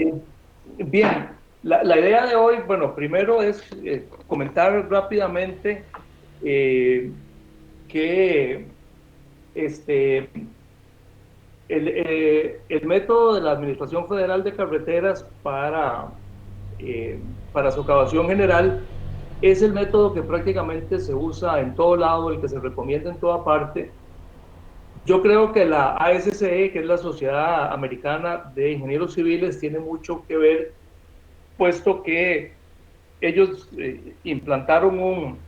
Eh, Bien, la idea de hoy, bueno, primero es comentar rápidamente eh, que este, el método de la Administración Federal de Carreteras para socavación general es el método que prácticamente se usa en todo lado, el que se recomienda en toda parte. Yo creo que la ASCE, que es la Sociedad Americana de Ingenieros Civiles, tiene mucho que ver, puesto que ellos implantaron un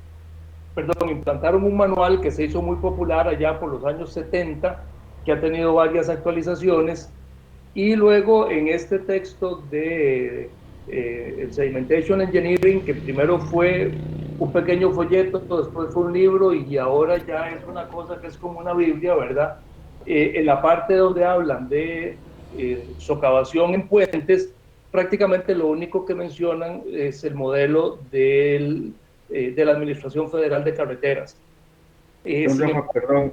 manual que se hizo muy popular allá por los años 70, que ha tenido varias actualizaciones, y luego en este texto de el Sedimentation Engineering, que primero fue un pequeño folleto, después fue un libro y ahora ya es una cosa que es como una Biblia, ¿verdad? En la parte donde hablan de socavación en puentes, prácticamente lo único que mencionan es el modelo de la Administración Federal de Carreteras. Don Sin Rafa, embargo, perdón,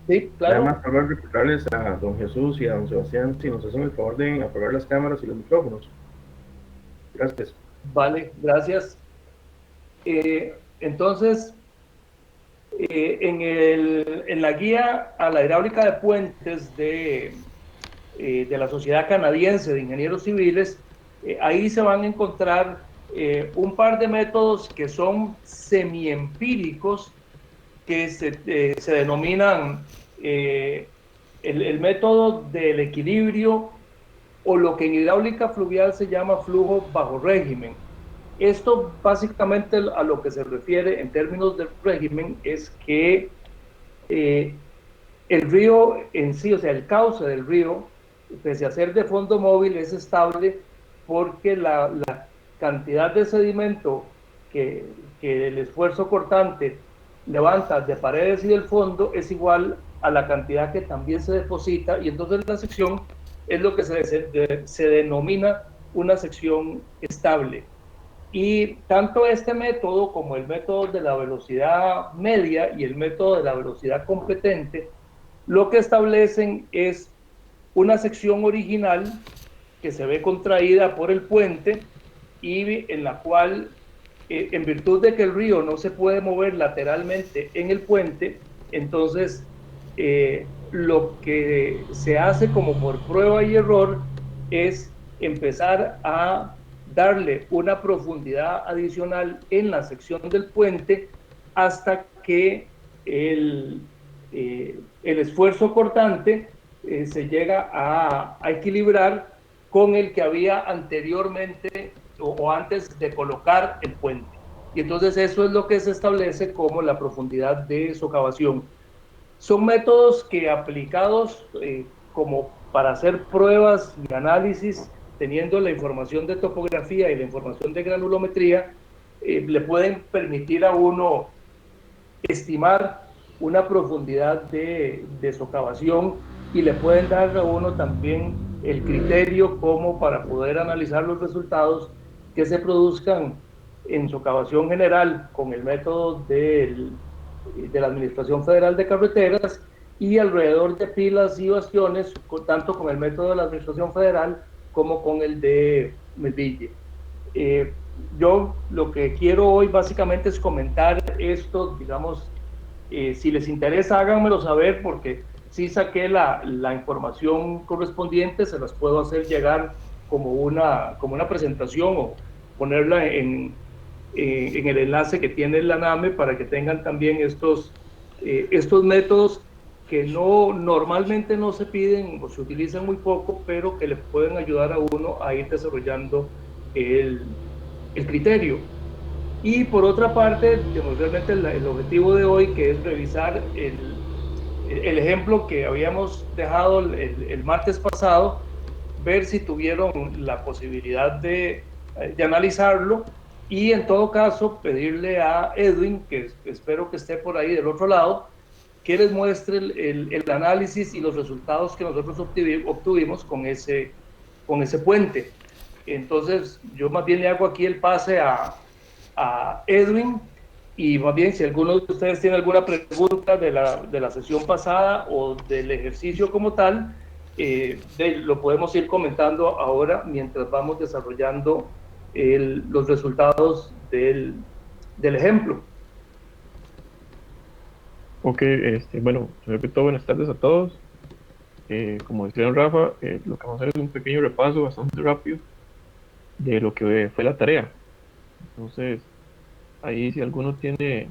sí, nada claro, más para recordarles a don Jesús y a don Sebastián si nos hacen el favor de apagar las cámaras y los micrófonos. Gracias. vale, gracias. Entonces, en la guía a la hidráulica de puentes de la Sociedad Canadiense de Ingenieros Civiles, ahí se van a encontrar un par de métodos que son semiempíricos, que se denominan el método del equilibrio, o lo que en hidráulica fluvial se llama flujo bajo régimen. Esto básicamente a lo que se refiere en términos de régimen es que eh, el río en sí, o sea, el cauce del río, pese a ser de fondo móvil, es estable porque la cantidad de sedimento que el esfuerzo cortante levanta de paredes y del fondo es igual a la cantidad que también se deposita, y entonces la sección es lo que se denomina una sección estable. Y tanto este método como el método de la velocidad media y el método de la velocidad competente lo que establecen es una sección original que se ve contraída por el puente y en la cual, en virtud de que el río no se puede mover lateralmente en el puente, entonces lo que se hace como por prueba y error es empezar a darle una profundidad adicional en la sección del puente hasta que el esfuerzo cortante se llega a equilibrar con el que había anteriormente o antes de colocar el puente. Y entonces eso es lo que se establece como la profundidad de socavación. Son métodos que aplicados como para hacer pruebas y análisis, teniendo la información de topografía y la información de granulometría, le pueden permitir a uno estimar una profundidad de socavación, y le pueden dar a uno también el criterio como para poder analizar los resultados que se produzcan en socavación general con el método de la Administración Federal de Carreteras, y alrededor de pilas y bastiones, tanto con el método de la Administración Federal como con el de Medellín. Eh, yo lo que quiero hoy básicamente es comentar esto, digamos, si les interesa háganmelo saber, porque sí saqué la información correspondiente, se las puedo hacer llegar como una presentación o ponerla en el enlace que tiene la NAME para que tengan también estos métodos que normalmente no se piden o se utilizan muy poco, pero que le pueden ayudar a uno a ir desarrollando el, el criterio. Y por otra parte, digamos, realmente el objetivo de hoy, que es revisar el ejemplo que habíamos dejado el martes pasado, ver si tuvieron la posibilidad de analizarlo, y en todo caso pedirle a Edwin, que espero que esté por ahí del otro lado, que les muestre el análisis y los resultados que nosotros obtuvimos con ese puente. Entonces, yo más bien le hago aquí el pase a Edwin, y más bien si alguno de ustedes tiene alguna pregunta de la sesión pasada o del ejercicio como tal, lo podemos ir comentando ahora mientras vamos desarrollando los resultados del ejemplo. Ok, bueno, primero que todo, buenas tardes a todos. Como decía Rafa, lo que vamos a hacer es un pequeño repaso bastante rápido de lo que fue la tarea. Entonces, ahí si alguno tiene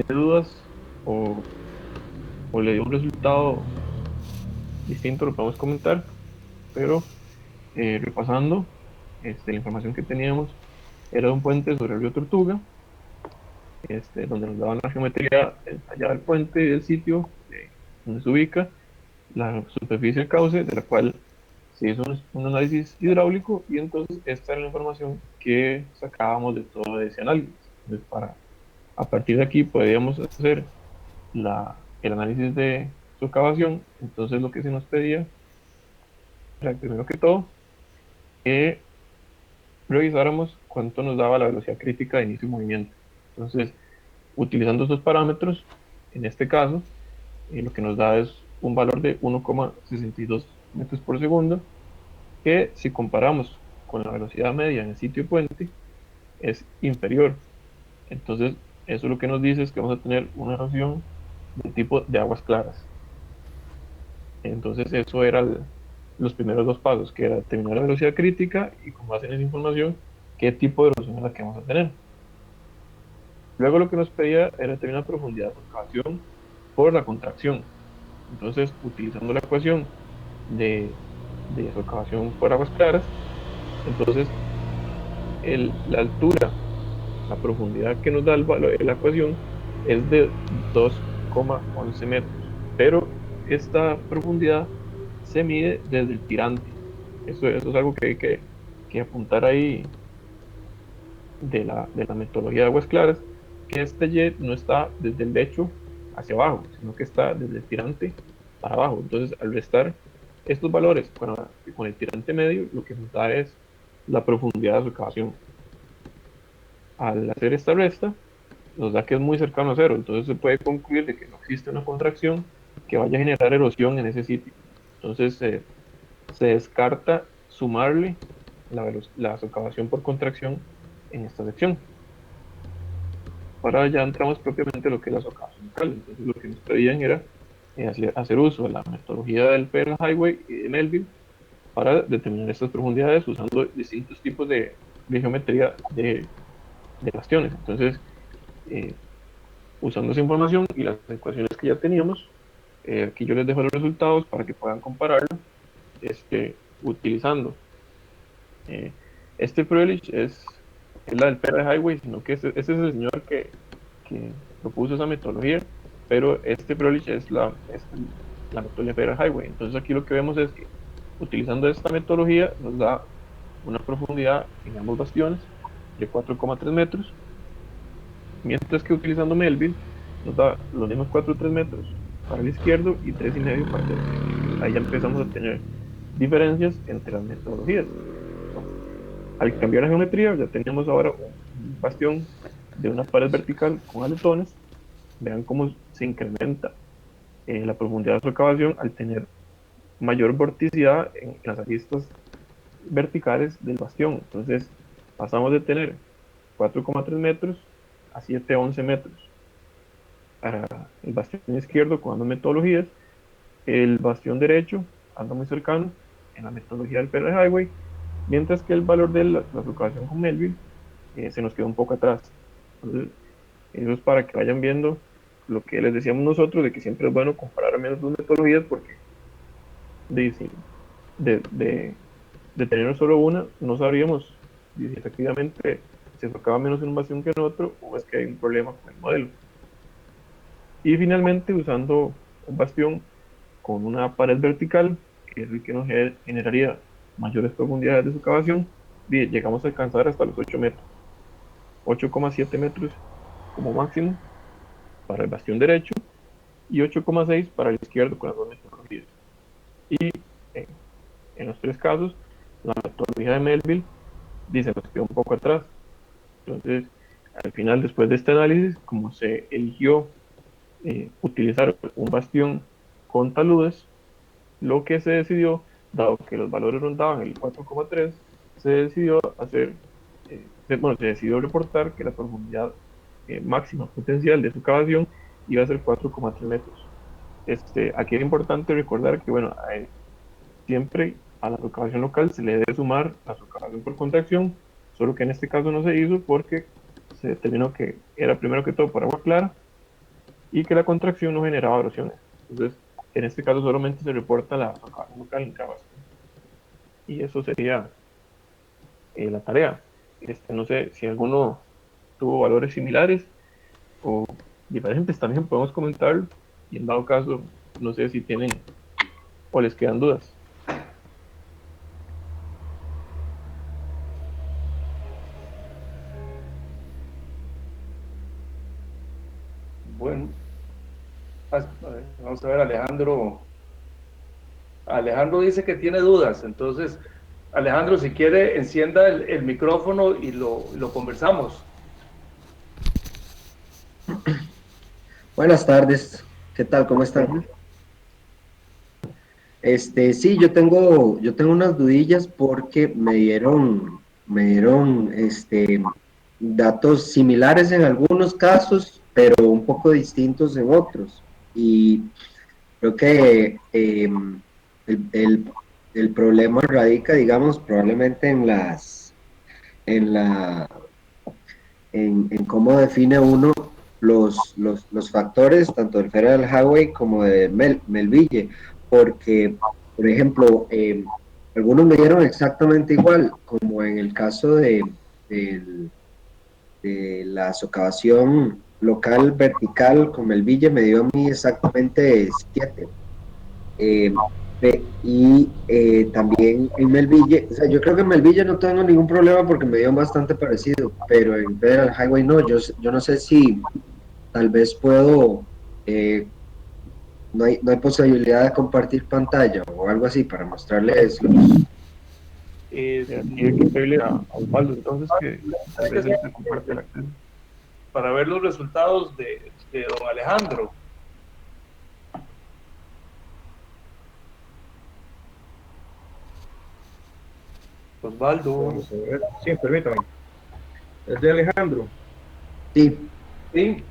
dudas o, o le dio un resultado distinto, lo podemos comentar, pero repasando, la información que teníamos era un puente sobre el río Tortuga, donde nos daban la geometría detallada del puente y del sitio donde se ubica, la superficie del cauce, de la cual se hizo un análisis hidráulico y entonces esta era la información que sacábamos de todo ese análisis. Entonces, a partir de aquí podíamos hacer el análisis de socavación. Entonces lo que se nos pedía era, primero que todo, que revisáramos cuánto nos daba la velocidad crítica de inicio de movimiento. Entonces, utilizando estos parámetros, en este caso, lo que nos da es un valor de 1,62 metros por segundo, que si comparamos con la velocidad media en el sitio de puente, es inferior. Entonces, eso lo que nos dice es que vamos a tener una erosión de tipo de aguas claras. Entonces, eso eran los primeros dos pasos, que era determinar la velocidad crítica y con base en esa información, qué tipo de erosión es la que vamos a tener. Luego lo que nos pedía era determinar profundidad de excavación por la contracción. Entonces, utilizando la ecuación de socavación por aguas claras, entonces la altura, la profundidad que nos da el valor de la ecuación es de 2,11 metros, pero esta profundidad se mide desde el tirante. Eso es algo que hay que apuntar ahí de la metodología de aguas claras, que este jet no está desde el lecho hacia abajo, sino que está desde el tirante para abajo. Entonces, al restar estos valores con el tirante medio, lo que nos da es la profundidad de su excavación. Al hacer esta resta, nos da que es muy cercano a cero. Entonces, se puede concluir de que no existe una contracción que vaya a generar erosión en ese sitio. Entonces, se descarta sumarle la socavación por contracción en esta sección. Ahora ya entramos propiamente en lo que es la socavación local. Entonces lo que nos pedían era hacer uso de la metodología del Federal Highway y de Melville para determinar estas profundidades usando distintos tipos de geometría de bastiones. Entonces, eh, usando esa información y las ecuaciones que ya teníamos, aquí yo les dejo los resultados para que puedan compararlo, utilizando Froelich es la del Federal Highway, sino que ese es el señor que propuso esa metodología, pero Froelich es la metodología Federal Highway. Entonces aquí lo que vemos es que utilizando esta metodología nos da una profundidad en ambos bastiones de 4,3 metros, mientras que utilizando Melville nos da los mismos 4,3 metros para el izquierdo y 3,5 para el derecho. Entonces ahí ya empezamos a tener diferencias entre las metodologías. Al cambiar la geometría, ya tenemos ahora un bastión de una pared vertical con aletones. Vean cómo se incrementa la profundidad de su excavación al tener mayor vorticidad en las aristas verticales del bastión. Entonces, pasamos de tener 4,3 metros a 7,11 metros. Para el bastión izquierdo, con ambas metodologías, el bastión derecho anda muy cercano en la metodología del Federal Highway, mientras que el valor de la excavación con Melville se nos quedó un poco atrás. Entonces, eso es para que vayan viendo lo que les decíamos nosotros, de que siempre es bueno comparar al menos dos metodologías, porque de, si- de tener solo una, no sabríamos si efectivamente se enfocaba menos en un bastión que en otro, o es que hay un problema con el modelo. Y finalmente, usando un bastión con una pared vertical, que es el que nos generaría mayores profundidades de su excavación, llegamos a alcanzar hasta los 8 metros, 8,7 metros como máximo para el bastión derecho y 8,6 para el izquierdo con las dos metodologías. Y en, en los tres casos, la metodología de Melville dice nos quedó un poco atrás. Entonces, al final, después de este análisis, como se eligió utilizar un bastión con taludes, lo que se decidió, dado que los valores rondaban el 4,3, se decidió hacer, bueno, se decidió reportar que la profundidad máxima potencial de su cavación iba a ser 4,3 metros. Aquí es importante recordar que, bueno, siempre a la socavación local se le debe sumar la socavación por contracción, solo que en este caso no se hizo porque se determinó que era primero que todo por agua clara y que la contracción no generaba erosiones. Entonces, en este caso solamente se reporta la socavación local en cavación. Y eso sería la tarea. No sé si alguno tuvo valores similares o diferentes, también podemos comentarlo. Y en dado caso, no sé si tienen o les quedan dudas. Bueno, a ver, vamos a ver, Alejandro. Alejandro dice que tiene dudas, entonces, Alejandro, si quiere, encienda el micrófono y lo conversamos. Buenas tardes, ¿qué tal? ¿Cómo están? Sí, yo tengo unas dudillas porque me dieron datos similares en algunos casos, pero un poco distintos en otros. Y creo que el, el- el problema radica, digamos, probablemente en la, en cómo define uno los factores, tanto del Federal Highway como de Melville, porque, por ejemplo, algunos me dieron exactamente igual, como en el caso del- de la socavación local vertical con Melville, me dio a mí exactamente 7. Eh, también en Melville, o sea, yo creo que en Melville no tengo ningún problema porque me dio bastante parecido, pero en Federal Highway no, yo no sé si tal vez puedo, eh, no hay posibilidad de compartir pantalla o algo así para mostrarles Eh, Aquí hay que pedirle a Osvaldo entonces que tal vez él te comparte el acceso. para ver los resultados de don Alejandro. Osvaldo. Vamos a ver. Sí, permítame. Es de Alejandro. Sí, Sí,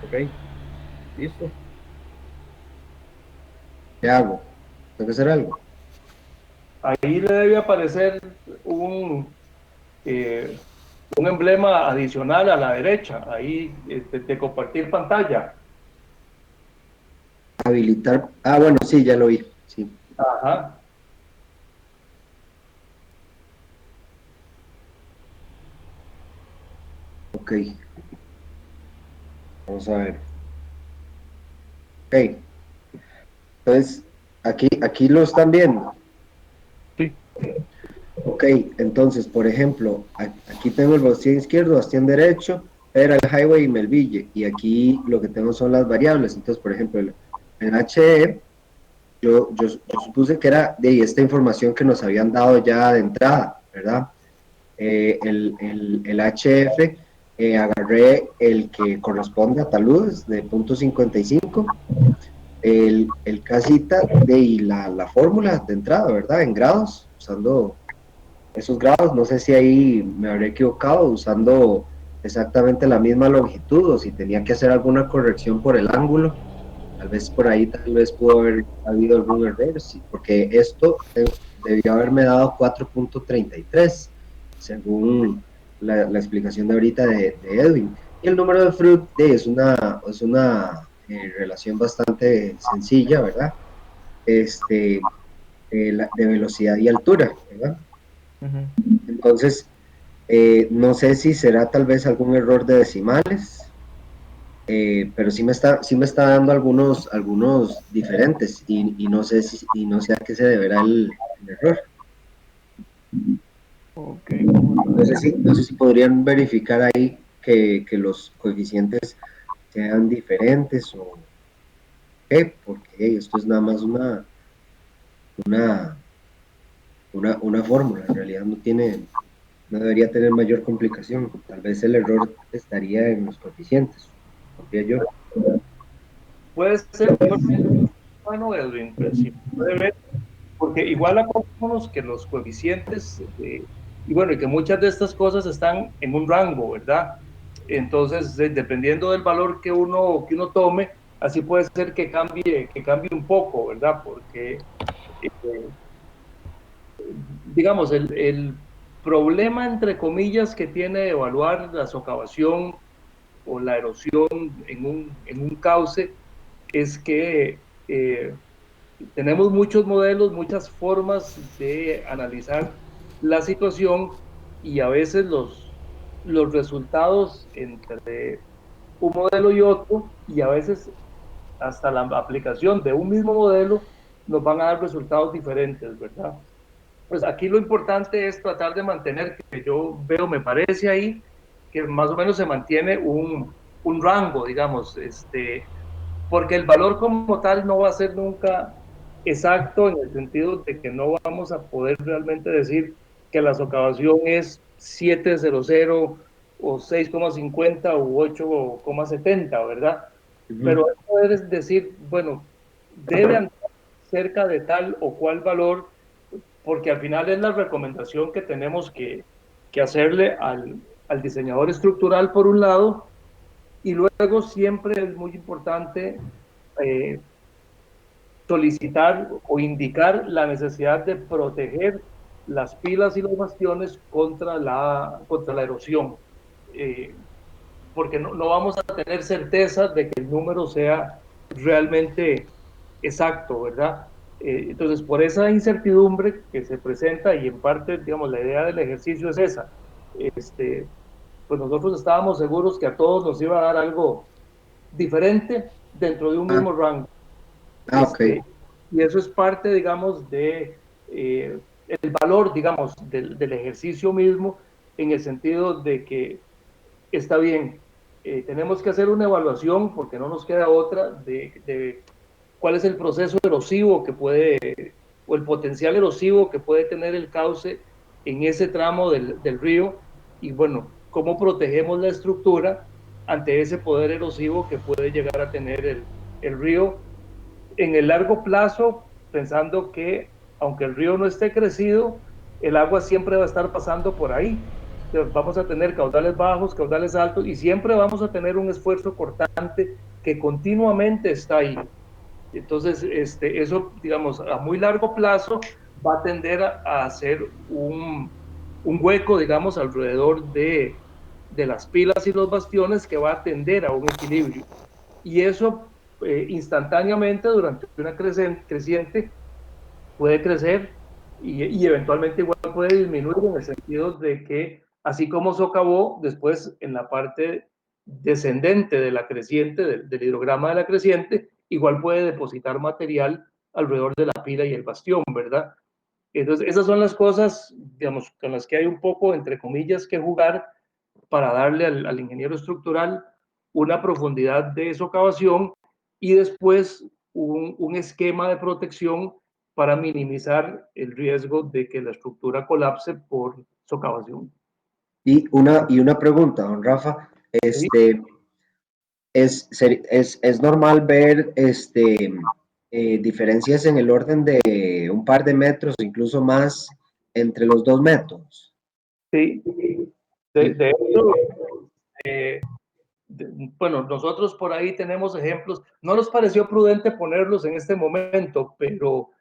Ok, listo. ¿qué hago? ¿Tengo que hacer algo? ahí le debe aparecer eh, un emblema adicional a la derecha, ahí de compartir pantalla. Habilitar, bueno, sí, ya lo vi, sí, Ajá. ok, vamos a ver, ok, entonces, aquí lo están viendo. Sí, Ok, entonces, por ejemplo, aquí tengo el bastión izquierdo, bastión derecho, Federal Highway y Melville, y aquí lo que tengo son las variables. Entonces, por ejemplo, en HE, yo supuse que era de esta información que nos habían dado ya de entrada, ¿verdad? El HF, agarré el que corresponde a taludes de 0.55, el casita y la fórmula de entrada, ¿verdad? En grados, usando esos grados. No sé si ahí me habré equivocado usando exactamente la misma longitud o si tenía que hacer alguna corrección por el ángulo. Tal vez por ahí, tal vez pudo haber habido algún error, sí, porque esto debió haberme dado 4.33, según la explicación de ahorita de Edwin. Y el número de Fruit es una relación bastante sencilla, ¿verdad? De velocidad y altura, ¿verdad? ujú. Entonces, no sé si será tal vez algún error de decimales, pero sí me está dando algunos diferentes y no sé a qué se deberá el error. Ok, vamos a No sé ver. si, no sé si podrían verificar ahí que los coeficientes sean diferentes o qué, porque esto es nada más una, una fórmula, en realidad no debería tener mayor complicación. Tal vez el error estaría en los coeficientes, confía yo. puede ser, bueno, Edwin, pues sí, puede ver, porque igual acordémonos que los coeficientes, y bueno, y que muchas de estas cosas están en un rango, ¿verdad? Entonces, dependiendo del valor que uno tome, así puede ser que cambie un poco, ¿verdad? Porque, eh, digamos, el problema, entre comillas, que tiene evaluar la socavación o la erosión en un cauce es que tenemos muchos modelos, muchas formas de analizar la situación y a veces los resultados entre un modelo y otro, y a veces hasta la aplicación de un mismo modelo, nos van a dar resultados diferentes, ¿verdad? Pues aquí lo importante es tratar de mantener, que yo veo, me parece ahí, que más o menos se mantiene un rango, digamos, porque el valor como tal no va a ser nunca exacto en el sentido de que no vamos a poder realmente decir que la socavación es 700 o 6,50 u 8,70, ¿verdad? Pero puedes decir, bueno, debe andar cerca de tal o cual valor, porque al final es la recomendación que tenemos que hacerle al diseñador estructural por un lado, y luego siempre es muy importante eh, solicitar o indicar la necesidad de proteger las pilas y los bastiones contra la erosión, eh, porque no vamos a tener certeza de que el número sea realmente exacto, ¿verdad? Entonces, por esa incertidumbre que se presenta y en parte, digamos, la idea del ejercicio es esa, este, pues nosotros estábamos seguros que a todos nos iba a dar algo diferente dentro de un Ah, mismo rango. ok. Y eso es parte, digamos, de el valor, digamos, del ejercicio mismo, en el sentido de que está bien, tenemos que hacer una evaluación, porque no nos queda otra, de cuál es el proceso erosivo que puede, o el potencial erosivo que puede tener el cauce en ese tramo del río, y bueno, cómo protegemos la estructura ante ese poder erosivo que puede llegar a tener el río en el largo plazo, pensando que aunque el río no esté crecido, el agua siempre va a estar pasando por ahí. Entonces, vamos a tener caudales bajos, caudales altos, y siempre vamos a tener un esfuerzo cortante que continuamente está ahí. Entonces, eso, digamos, a muy largo plazo va a tender a hacer un hueco, digamos, alrededor de las pilas y los bastiones que va a tender a un equilibrio. Y eso instantáneamente durante una creciente puede crecer y eventualmente igual puede disminuir en el sentido de que así como socavó, después en la parte descendente de la creciente, del hidrograma de la creciente, igual puede depositar material alrededor de la pila y el bastión, ¿verdad? Entonces, esas son las cosas, digamos, con las que hay un poco, entre comillas, que jugar para darle al ingeniero estructural una profundidad de socavación y después un esquema de protección para minimizar el riesgo de que la estructura colapse por socavación. Y una pregunta, don Rafa, ¿Sí? es normal ver diferencias en el orden de un par de metros, incluso más, entre los dos métodos. Sí. Sí. De hecho, eh, bueno, nosotros por ahí tenemos ejemplos. No nos pareció prudente ponerlos en este momento, pero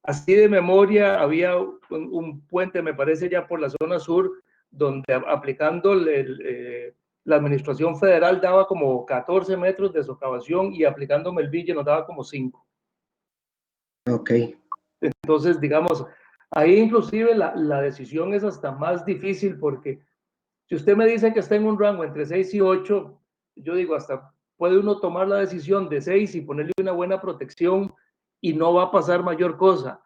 así de memoria había un puente, me parece ya por la zona sur, donde aplicando la administración federal daba como 14 metros de socavación y aplicando Melville nos daba como 5. Ok, Entonces, digamos, ahí inclusive la decisión es hasta más difícil porque si usted me dice que está en un rango entre 6 y 8, yo digo, hasta puede uno tomar la decisión de 6 y ponerle una buena protección y no va a pasar mayor cosa.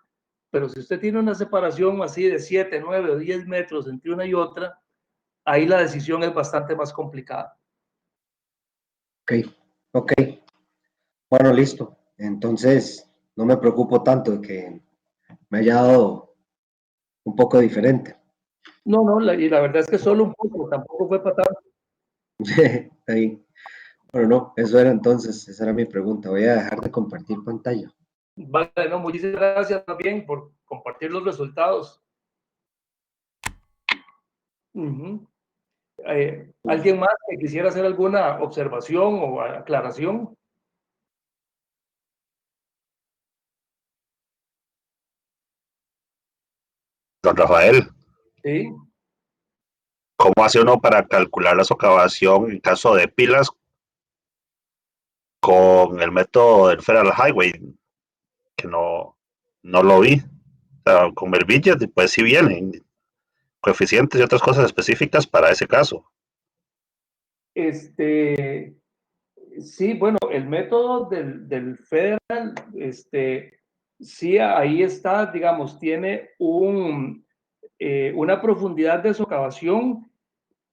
Pero si usted tiene una separación así de 7, 9 o 10 metros entre una y otra, ahí la decisión es bastante más complicada. ok, ok. Bueno, listo. Entonces, no me preocupo tanto de que me haya dado un poco diferente. No, y la verdad es que solo un poco, tampoco fue para tanto. Ahí. Bueno, no, eso era entonces, esa era mi pregunta. Voy a dejar de compartir pantalla. Vale, no, muchísimas gracias también por compartir los resultados. ¿Alguien más que quisiera hacer alguna observación o aclaración? Don Rafael, Sí. ¿cómo hace uno para calcular la socavación en caso de pilas con el método del Federal Highway? Que no lo vi. O sea, con Melville, pues sí vienen coeficientes y otras cosas específicas para ese caso. Sí, bueno, el método del Federal, sí, ahí está, digamos, tiene una profundidad de socavación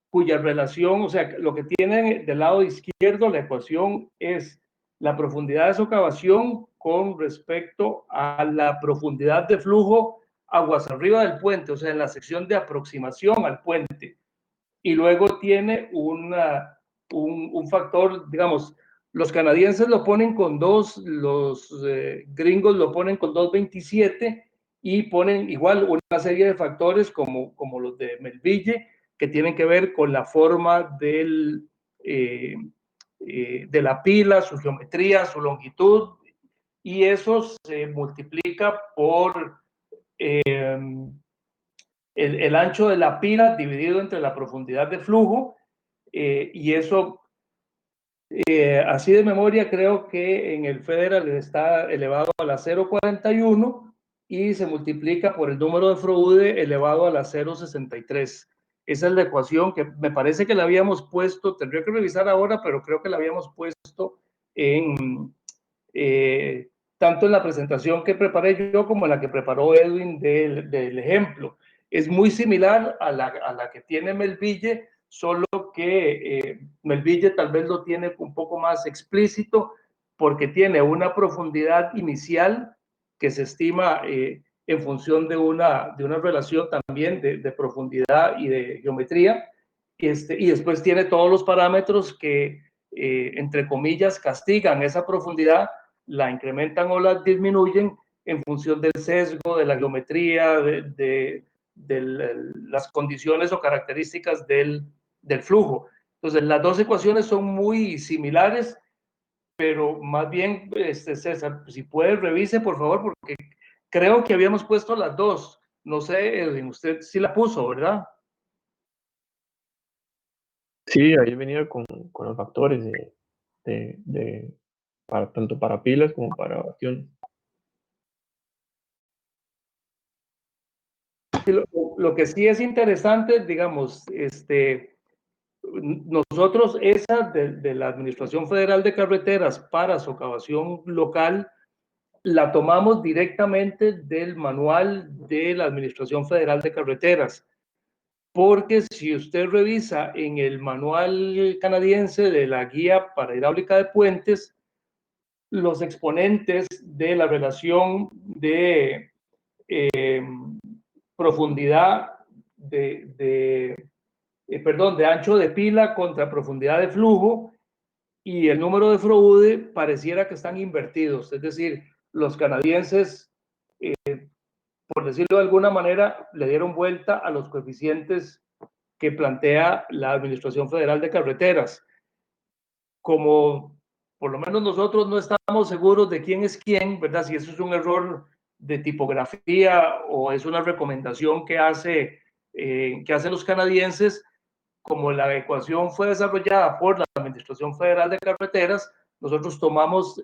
cuya relación, o sea, lo que tienen del lado izquierdo, la ecuación es la profundidad de socavación con respecto a la profundidad de flujo aguas arriba del puente, o sea, en la sección de aproximación al puente. Y luego tiene un factor, digamos, los canadienses lo ponen con 2, los gringos lo ponen con 2.27 y ponen igual una serie de factores como los de Melville, que tienen que ver con la forma de la pila, su geometría, su longitud, y eso se multiplica por el ancho de la pila dividido entre la profundidad de flujo, y eso, así de memoria, creo que en el Federal está elevado a la 0.41 y se multiplica por el número de Froude elevado a la 0.63. Esa es la ecuación que me parece que la habíamos puesto, tendría que revisar ahora, pero creo que la habíamos puesto en, tanto en la presentación que preparé yo como en la que preparó Edwin del ejemplo. Es muy similar a la que tiene Melville, solo que Melville tal vez lo tiene un poco más explícito porque tiene una profundidad inicial que se estima en función de una relación también de profundidad y de geometría, y después tiene todos los parámetros que, entre comillas, castigan esa profundidad, la incrementan o la disminuyen en función del sesgo, de la geometría, de las condiciones o características del flujo. Entonces, las dos ecuaciones son muy similares, pero más bien, César, si puede, revise, por favor, porque creo que habíamos puesto las dos. No sé, Edwin, usted sí la puso, ¿verdad? Sí, ahí venía con los factores tanto para pilas como para bastiones. Lo que sí es interesante, digamos, nosotros esa de la Administración Federal de Carreteras para socavación local la tomamos directamente del manual de la Administración Federal de Carreteras, porque si usted revisa en el manual canadiense de la guía para hidráulica de puentes, los exponentes de la relación de profundidad de ancho de pila contra profundidad de flujo y el número de Froude pareciera que están invertidos, es decir, los canadienses, por decirlo de alguna manera, le dieron vuelta a los coeficientes que plantea la Administración Federal de Carreteras. Como por lo menos nosotros no estamos seguros de quién es quién, ¿verdad? Si eso es un error de tipografía o es una recomendación que hacen los canadienses, como la ecuación fue desarrollada por la Administración Federal de Carreteras, nosotros tomamos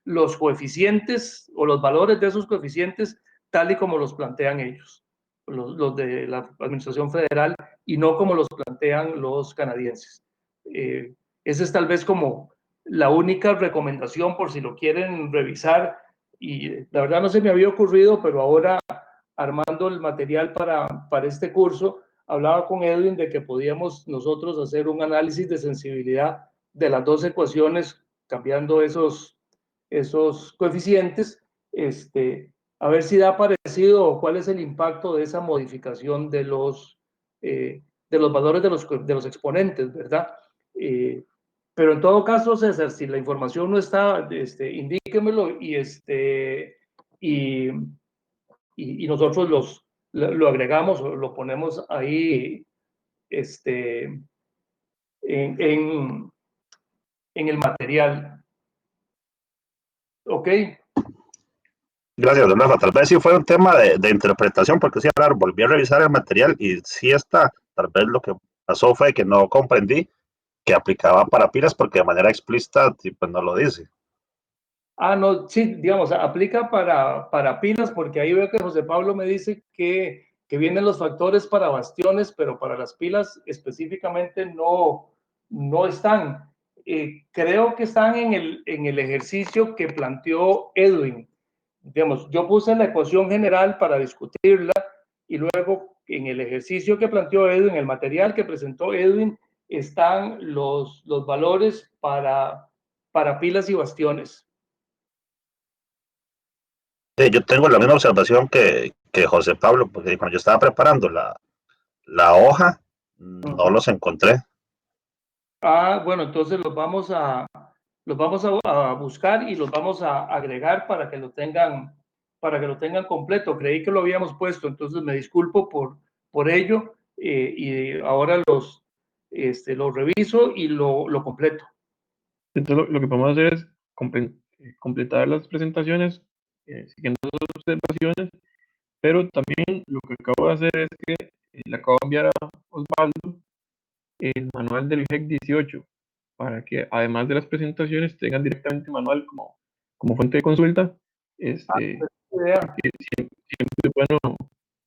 los coeficientes o los valores de esos coeficientes tal y como los plantean ellos, los de la Administración Federal, y no como los plantean los canadienses. Esa es tal vez como la única recomendación por si lo quieren revisar, y la verdad no se me había ocurrido, pero ahora armando el material para este curso, hablaba con Edwin de que podíamos nosotros hacer un análisis de sensibilidad de las dos ecuaciones, cambiando esos coeficientes, a ver si da parecido o cuál es el impacto de esa modificación de los valores de los exponentes, ¿verdad? Pero en todo caso, César, si la información no está, indíquemelo y, y nosotros lo agregamos o lo ponemos ahí en, en, en el material. ¿Ok? Gracias, don Rafa. Tal vez sí fue un tema de interpretación, porque sí, claro, volví a revisar el material y sí está. Tal vez lo que pasó fue que no comprendí que aplicaba para pilas, porque de manera explícita pues no lo dice. Ah, no, sí, digamos, aplica para pilas, porque ahí veo que José Pablo me dice que vienen los factores para bastiones, pero para las pilas específicamente no están. Creo que están en el ejercicio que planteó Edwin. Digamos, yo puse la ecuación general para discutirla y luego en el ejercicio que planteó Edwin, el material que presentó Edwin, están los valores para pilas y bastiones. Yo tengo la misma observación que José Pablo, porque cuando yo estaba preparando la hoja, no los encontré. Ah, bueno, entonces los vamos a buscar y los vamos a agregar para que lo tengan completo. Creí que lo habíamos puesto, entonces me disculpo por ello y ahora los reviso y lo completo. Entonces lo que podemos hacer es completar las presentaciones, siguiendo las observaciones, pero también lo que acabo de hacer es que le acabo de enviar a Osvaldo el manual del GEC 18 para que además de las presentaciones tengan directamente el manual como fuente de consulta, Idea. porque siempre es bueno,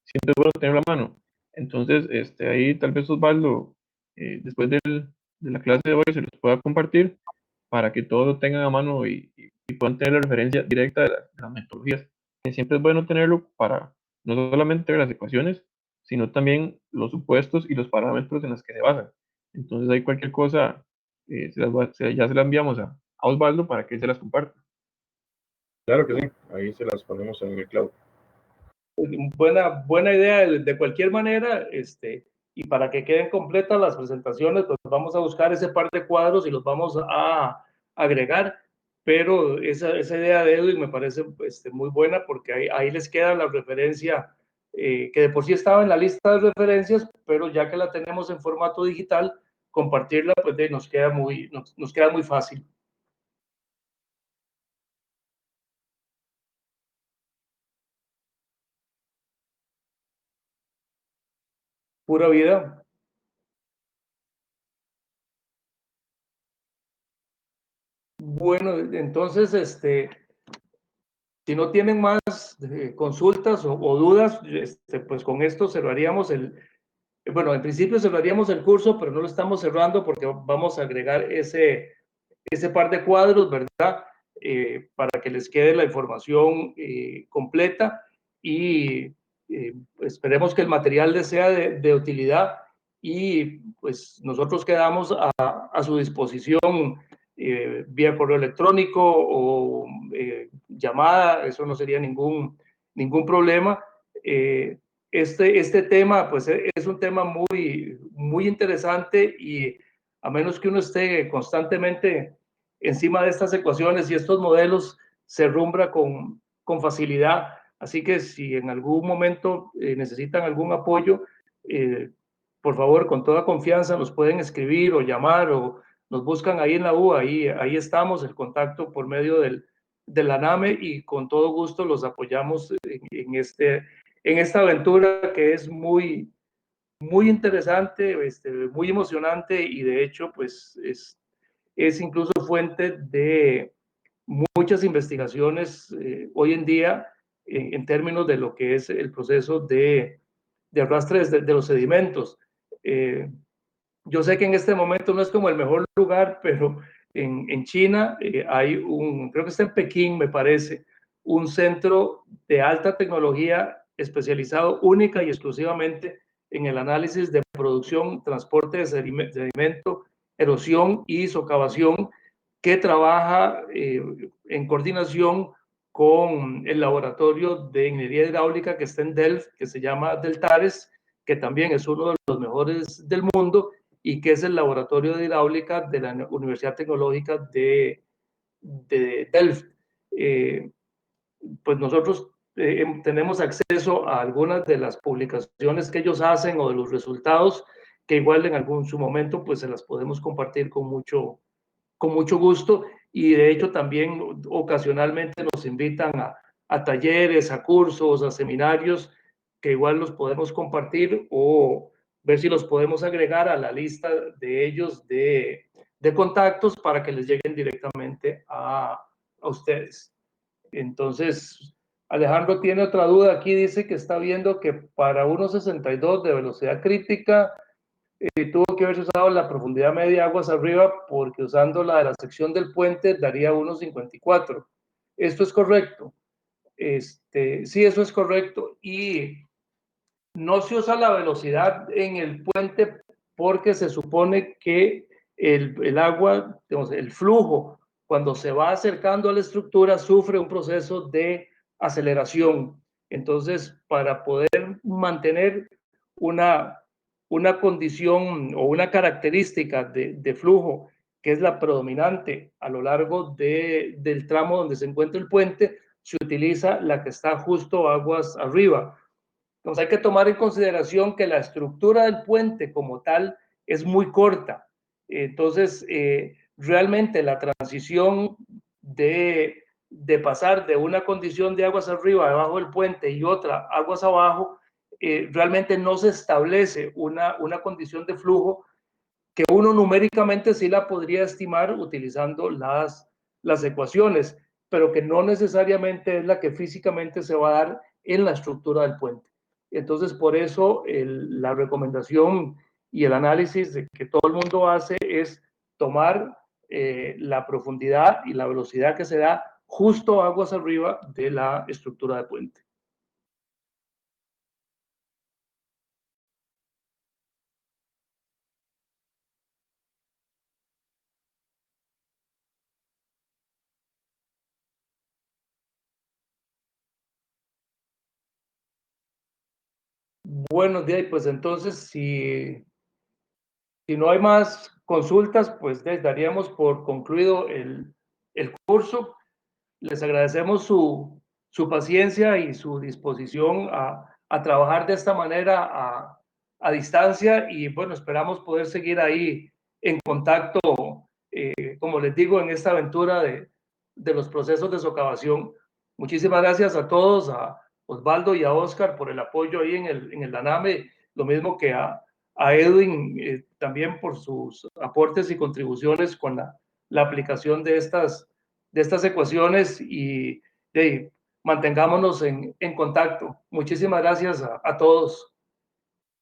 siempre es bueno tenerlo a mano. Entonces, ahí tal vez Osvaldo, después de la clase de hoy, se los pueda compartir para que todos lo tengan a mano y puedan tener la referencia directa de las metodologías. Siempre es bueno tenerlo para no solamente ver las ecuaciones, sino también los supuestos y los parámetros en los que se basan. Entonces, ahí cualquier cosa, ya se la enviamos a Osvaldo para que él se las comparta. Claro que sí, ahí se las ponemos en el cloud. Buena idea de cualquier manera, y para que queden completas las presentaciones, pues vamos a buscar ese par de cuadros y los vamos a agregar, pero esa idea de Edwin me parece muy buena porque ahí les queda la referencia que de por sí estaba en la lista de referencias, pero ya que la tenemos en formato digital, compartirla pues nos queda muy fácil. Pura vida. Bueno, entonces, si no tienen más consultas o dudas, pues con esto cerraríamos bueno, en principio cerraríamos el curso, pero no lo estamos cerrando porque vamos a agregar ese par de cuadros, ¿verdad? Para que les quede la información completa y esperemos que el material les sea de utilidad y pues nosotros quedamos a su disposición vía correo electrónico o llamada, eso no sería ningún problema. Este tema pues es un tema muy interesante y a menos que uno esté constantemente encima de estas ecuaciones y estos modelos, se rumbra con facilidad. Así que si en algún momento necesitan algún apoyo, por favor, con toda confianza nos pueden escribir o llamar o nos buscan ahí en la U, ahí estamos, el contacto por medio de la NAME y con todo gusto los apoyamos en esta aventura que es muy interesante, muy emocionante y de hecho pues es incluso fuente de muchas investigaciones hoy en día en términos de lo que es el proceso de arrastre de los sedimentos. Yo sé que en este momento no es como el mejor lugar, pero en China hay creo que está en Pekín, me parece, un centro de alta tecnología especializado única y exclusivamente en el análisis de producción, transporte de sedimento, erosión y socavación, que trabaja en coordinación con el laboratorio de ingeniería hidráulica que está en Delft, que se llama Deltares, que también es uno de los mejores del mundo y que es el Laboratorio de Hidráulica de la Universidad Tecnológica de Delft. Pues nosotros tenemos acceso a algunas de las publicaciones que ellos hacen o de los resultados, que igual en algún su momento pues se las podemos compartir con mucho gusto, y de hecho también ocasionalmente nos invitan a talleres, a cursos, a seminarios, que igual los podemos compartir o ver si los podemos agregar a la lista de ellos de contactos para que les lleguen directamente a ustedes. Entonces, Alejandro tiene otra duda aquí, dice que está viendo que para 1.62 de velocidad crítica tuvo que haberse usado la profundidad media aguas arriba, porque usando la de la sección del puente daría 1.54. ¿Esto es correcto? Sí, eso es correcto. Y no se usa la velocidad en el puente porque se supone que el agua, digamos, el flujo, cuando se va acercando a la estructura, sufre un proceso de aceleración. Entonces, para poder mantener una condición o una característica de flujo que es la predominante a lo largo del tramo donde se encuentra el puente, se utiliza la que está justo aguas arriba. Entonces hay que tomar en consideración que la estructura del puente como tal es muy corta. Entonces, realmente la transición de pasar de una condición de aguas arriba, debajo del puente, y otra, aguas abajo, realmente no se establece una condición de flujo que uno numéricamente sí la podría estimar utilizando las ecuaciones, pero que no necesariamente es la que físicamente se va a dar en la estructura del puente. Entonces, por eso la recomendación y el análisis que todo el mundo hace es tomar la profundidad y la velocidad que se da justo aguas arriba de la estructura de puente. Buenos días, pues entonces, si no hay más consultas, pues daríamos por concluido el curso. Les agradecemos su paciencia y su disposición a trabajar de esta manera a distancia, y bueno, esperamos poder seguir ahí en contacto, como les digo, en esta aventura de los procesos de socavación. Muchísimas gracias a todos, a Osvaldo y a Oscar por el apoyo ahí en el ANAME, lo mismo que a Edwin también por sus aportes y contribuciones con la aplicación de estas ecuaciones, y mantengámonos en contacto. Muchísimas gracias a todos.